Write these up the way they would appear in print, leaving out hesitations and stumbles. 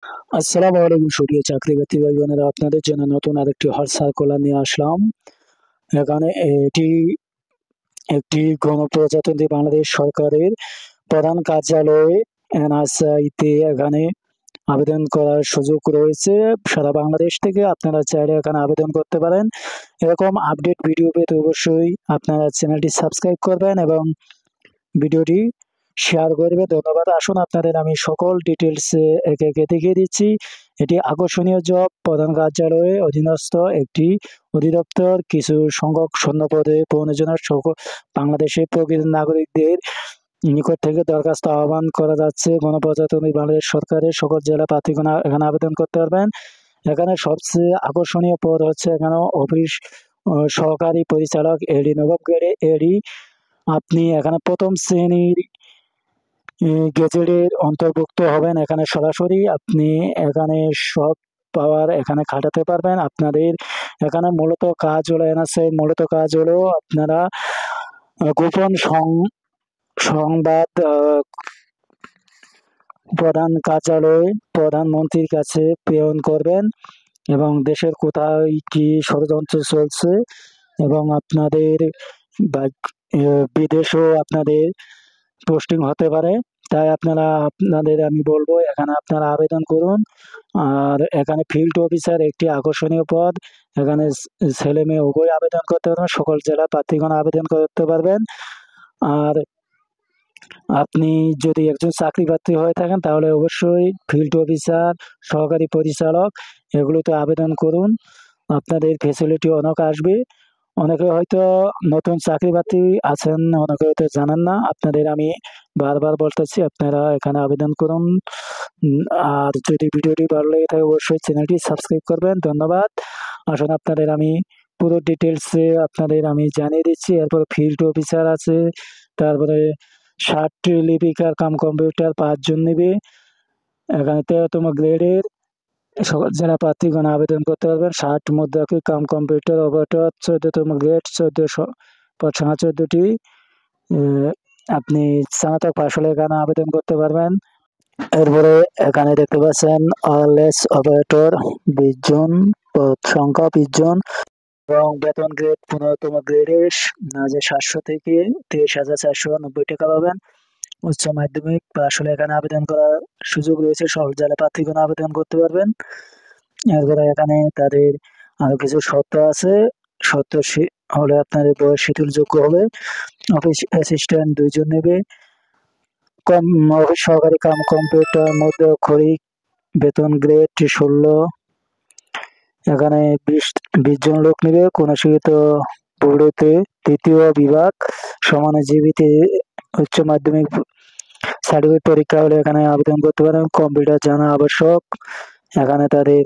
আসসালামু আলাইকুম সুপ্রিয় চাকরিপ্রার্থী ভাই বোনেরা, আপনাদের জন্য নতুন আরেকটি হট সার্কুলার নিয়ে আসলাম। এখানে এটি একটি গণপ্রজাতন্ত্রী বাংলাদেশ সরকারের প্রধান কার্যালয়ে এনআরসিতে এখানে আবেদন করার সুযোগ রয়েছে। সারা বাংলাদেশ থেকে আপনারা চাইলে এখানে আবেদন করতে পারেন। এরকম আপডেট ভিডিও পেতে অবশ্যই আপনারা চ্যানেলটি সাবস্ক্রাইব করবেন এবং ভিডিওটি শেয়ার করবে। ধন্যবাদ। আসুন আপনাদের আমি সকল ডিটেলস একে একে দেখিয়ে দিচ্ছি। এটি আকর্ষণীয় জব, প্রধান কার্যালয়ে অধীনস্থ একটি অধিদপ্তর। কিছু সংখ্যক শূন্য পদে পূরণের জন্য সকল বাংলাদেশের প্রকৃত নাগরিকদের নিকট থেকে দরখাস্ত আহ্বান করা যাচ্ছে। গণপ্রজাতন্ত্রী বাংলাদেশ সরকারের সকল জেলা প্রার্থীগণ এখানে আবেদন করতে পারবেন। এখানে সবচেয়ে আকর্ষণীয় পদ হচ্ছে এখানে অফিস সহকারী পরিচালক এডি, নবাব গ্রেডে এডি। আপনি এখানে প্রথম শ্রেণীর গেজেটের অন্তর্ভুক্ত হবেন। এখানে সরাসরি আপনি এখানে সব পাওয়ার এখানে খাটাতে পারবেন। আপনাদের এখানে মূলত কাজ হলো মূলত কাজ হলো আপনারা গোপন সংবাদ প্রধান কার্যালয়ে প্রধানমন্ত্রীর কাছে প্রেরণ করবেন এবং দেশের কোথায় কি ষড়যন্ত্র চলছে এবং আপনাদের বিদেশেও আপনাদের পোস্টিং হতে পারে। তাই আপনাদের আমি বলবো এখানে আপনারা আবেদন করুন। আর এখানে ফিল্ড অফিসার একটি আকর্ষণীয় পদ। এখানে ছেলে মেয়ে উভয় আবেদন করতে পারবেন। সকল জেলা প্রার্থীগণ আবেদন করতে পারবেন। আর আপনি যদি একজন চাকরি প্রার্থী হয়ে থাকেন তাহলে অবশ্যই ফিল্ড অফিসার, সহকারী পরিচালক এগুলোতে আবেদন করুন। আপনাদের ফেসিলিটি অনেক আসবে। অনেকে হয়তো নতুন চাকরি প্রার্থী আছেন, অনেকে হয়তো জানেন না। আপনাদের আমি বারবার বলতেছি আপনারা এখানে আবেদন করুন। আর যদি ভিডিওটি ভালো লেগে থাকে অবশ্যই চ্যানেলটি সাবস্ক্রাইব করবেন। ধন্যবাদ। আসুন আপনাদের আমি পুরো ডিটেলসে আপনাদের আমি জানিয়ে দিচ্ছি। এরপর ফিল্ড অফিসার আছে, তারপরে 60 লিপিকার কাম কম্পিউটার 5 জন নেবে। এখানে 13তম গ্রেডের সকল জেলা প্রার্থীগণ আবেদন করতে পারবেন। 60 মুদ্রাকে কাম কম্পিউটার অপারেটর 14তম গ্রেড 14টি। আপনি স্নাতক পাশ হলে এখানে আবেদন করতে পারবেন। এরপরে এখানে দেখতে পাচ্ছেন ওয়্যারলেস অপারেটর 20 জন, পদ সংখ্যা 20 জন এবং বেতন গ্রেড 15তম গ্রেডের 700 থেকে 23,490 টাকা পাবেন। উচ্চ মাধ্যমিক পাশ হলে এখানে আবেদন করার সুযোগ রয়েছে। সকল জেলা প্রার্থীগণ আবেদন করতে পারবেন। এরপরে এখানে তাদের আরো কিছু শর্ত আছে। শর্ত হলে আপনাদের বয়স শিথিলযোগ্য হবে। অফিস অ্যাসিস্ট্যান্ট 2 জন নেবে। অফিস সহকারী কাম কম্পিউটার মধ্যে অক্ষরিক বেতন গ্রেড 16। এখানে 20 জন লোক নেবে। কোন শিক্ষিত বোর্ডেতে 3য় বিভাগ সমানে জীবিত উচ্চ মাধ্যমিক সার্টিফিকেট পরীক্ষা হলে এখানে আবেদন করতে পারেন। কম্পিউটার জানা আবশ্যক। এখানে তাদের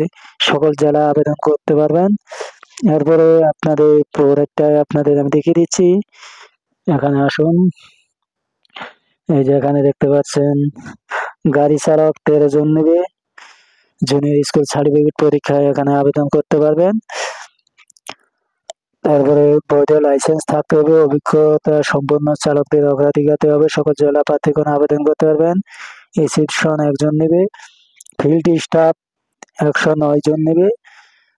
সকল জেলা আবেদন করতে পারবেন। এরপরে আপনাদের পরেরটায় আপনাদের আমি দেখিয়ে দিচ্ছি। এখানে আসুন। এই যে এখানে দেখতে পাচ্ছেন গাড়ি চালক 13 জন নেবে। জুনিয়র স্কুল সার্টিফিকেট পরীক্ষায় এখানে আবেদন করতে পারবেন। তারপরে বৈধ লাইসেন্স থাকতে হবে। অভিজ্ঞতা সম্পন্ন চালকদের অগ্রাধিকার দেওয়া হবে। সকল জেলা প্রার্থীগণ আবেদন করতে পারবেন। রিসিপশন 1 জন নেবে। ফিল্ড স্টাফ 109 জন নেবে।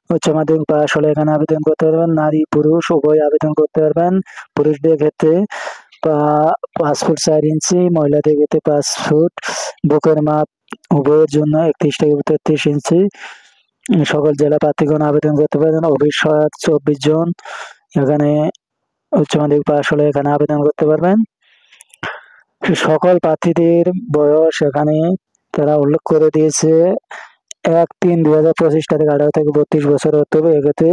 উচ্চ মাধ্যমিক পাশ হলে এখানে আবেদন করতে পারবেন। নারী পুরুষ উভয় আবেদন করতে পারবেন। পুরুষদের ক্ষেত্রে 5 ফুট 4 ইঞ্চি, মহিলাদের ক্ষেত্রে 5 ফুট। বুকের মাপ উভয়ের জন্য 31 থেকে 33 ইঞ্চি। সকল জেলা প্রার্থীগণ আবেদন করতে পারেন। অফিস সহায়ক 24 জন। এখানে উচ্চ মাধ্যমিক পাশ হলে এখানে আবেদন করতে পারবেন। সকল প্রার্থীদের বয়স এখানে তারা উল্লেখ করে দিয়েছে 1/3/2025 তারিখ 18 থেকে 32 বছর হতে হবে। এক্ষেত্রে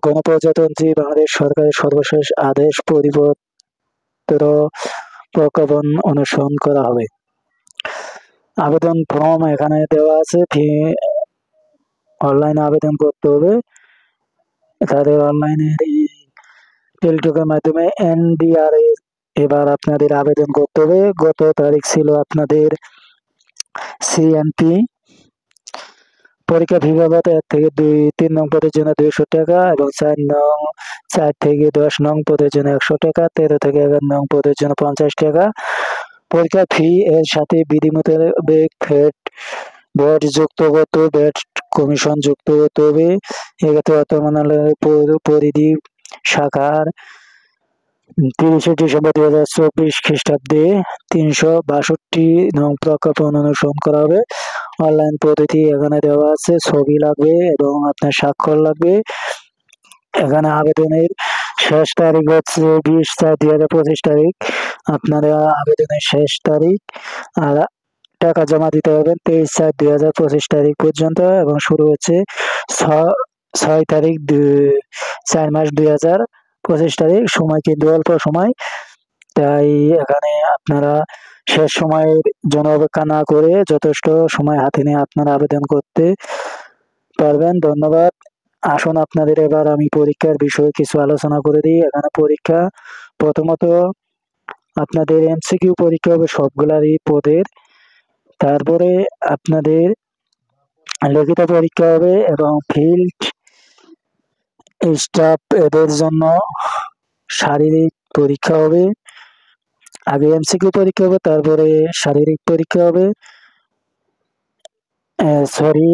গণপ্রজাতন্ত্রী বাংলাদেশ সরকারের সর্বশেষ আদেশ পরিপত্র প্রজ্ঞাপন অনুসরণ করা হবে। আবেদন ফর্ম এখানে দেওয়া আছে। অনলাইনে আবেদন করতে হবে। তাদের অনলাইনে টেলিটকের মাধ্যমে NDRA এবার আপনাদের আবেদন করতে হবে। গত তারিখ ছিল আপনাদের CNP। পরীক্ষা ফি বাবদ 1 থেকে 3 নং পদের জন্য 200 টাকা এবং 4 থেকে 10 নং পদের জন্য 100 টাকা, 13 থেকে 11 নং পদের জন্য 50 টাকা। পরীক্ষা ফি এর সাথে বিধি মোতাবেক ফেড ভ্যাট যুক্ত করতে হবে, ভ্যাট কমিশন যুক্ত করতে হবে। এক্ষেত্রে অর্থ মন্ত্রণালয়ের পরিধি শাখার 30শে ডিসেম্বর 2024 খ্রিস্টাব্দে 362 নং প্রজ্ঞাপন অনুসরণ করা হবে। অনলাইন পদ্ধতি এখানে দেওয়া আছে, ছবি লাগবে এবং আপনার স্বাক্ষর লাগবে। এখানে আবেদনের শেষ তারিখ হচ্ছে 20/4/2025 তারিখ, আপনারা আবেদনের শেষ তারিখ। আর টাকা জমা দিতে হবে 23/4/2025 তারিখ পর্যন্ত এবং শুরু হচ্ছে 6 তারিখ 4 মাস 2025 তারিখ। সময় কিন্তু অল্প সময়, তাই এখানে আপনারা শেষ সময়ের জন্য অপেক্ষা না করে যথেষ্ট সময় হাতে নিয়ে আপনারা আবেদন করতে পারবেন। ধন্যবাদ। আসুন আপনাদের এবার আমি পরীক্ষার বিষয়ে কিছু আলোচনা করে দিই। এখানে পরীক্ষা প্রথমত আপনাদের এমসিকিউ পরীক্ষা হবে সবগুলারই পদের, তারপরে আপনাদের লিখিত পরীক্ষা হবে এবং ফিল্ড স্টাফ এদের জন্য শারীরিক পরীক্ষা হবে। আগে এমসিকিউ পরীক্ষা হবে, তারপরে শারীরিক পরীক্ষা হবে।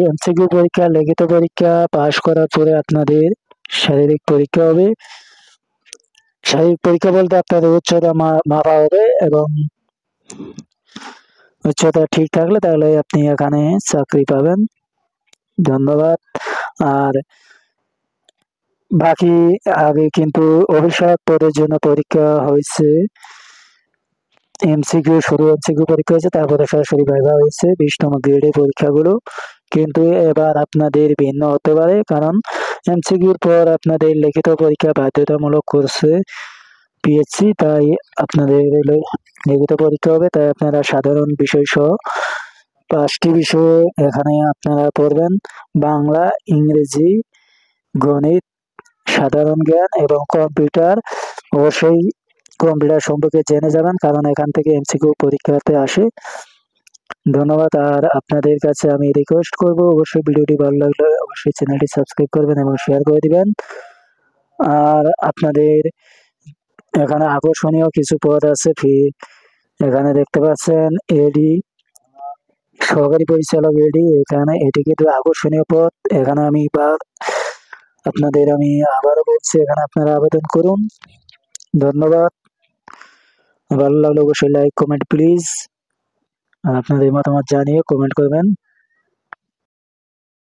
এমসিকিউ পরীক্ষা, লিখিত পরীক্ষা পাশ করার পরে আপনাদের শারীরিক পরীক্ষা হবে। শারীরিক পরীক্ষা বলতে আপনাদের উচ্চতা মাপা হবে এবং উচ্চতা ঠিক থাকলে তাহলে আপনি এখানে চাকরি পাবেন। ধন্যবাদ। আর বাকি আগে কিন্তু অভিষেক পদের জন্য পরীক্ষা হয়েছে, শুরু এমসিকিউ পরীক্ষা হয়েছে, তারপরে সরাসরি ভাইভা হয়েছে 20তম গ্রেডের পরীক্ষাগুলো। কিন্তু এবার আপনাদের ভিন্ন হতে পারে, কারণ এমসিকিউর পর আপনাদের লিখিত পরীক্ষা বাধ্যতামূলক করছে পিএসসি, তাই আপনাদের লিখিত পরীক্ষা হবে। তাই আপনারা সাধারণ বিষয় সহ 5টি বিষয়ে এখানে আপনারা পড়বেন: বাংলা, ইংরেজি, গণিত, সাধারণ জ্ঞান এবং কম্পিউটার। অবশ্যই কম্পিউটার সম্পর্কে জেনে যাবেন, কারণ এখান থেকে এমসিকিউ পরীক্ষাতে আসে। ধন্যবাদ। আর আপনাদের কাছে আমি রিকোয়েস্ট করব, অবশ্যই ভিডিওটি ভালো লাগলে অবশ্যই চ্যানেলটি সাবস্ক্রাইব করবেন এবং শেয়ার করে দিবেন। আর আপনাদের এখানে আকর্ষণীয় কিছু পদ আছে, এখানে দেখতে পাচ্ছেন এডি, সহকারী পরিচালক এডি। এটি কিন্তু আকর্ষণীয় পদ। এখানে আপনাদের আমি আবারও বলছি, এখানে আপনারা আবেদন করুন। ধন্যবাদ। ভালো লাগলে অবশ্যই লাইক কমেন্ট প্লিজ, আর আপনাদের মতামত জানিয়ে কমেন্ট করবেন।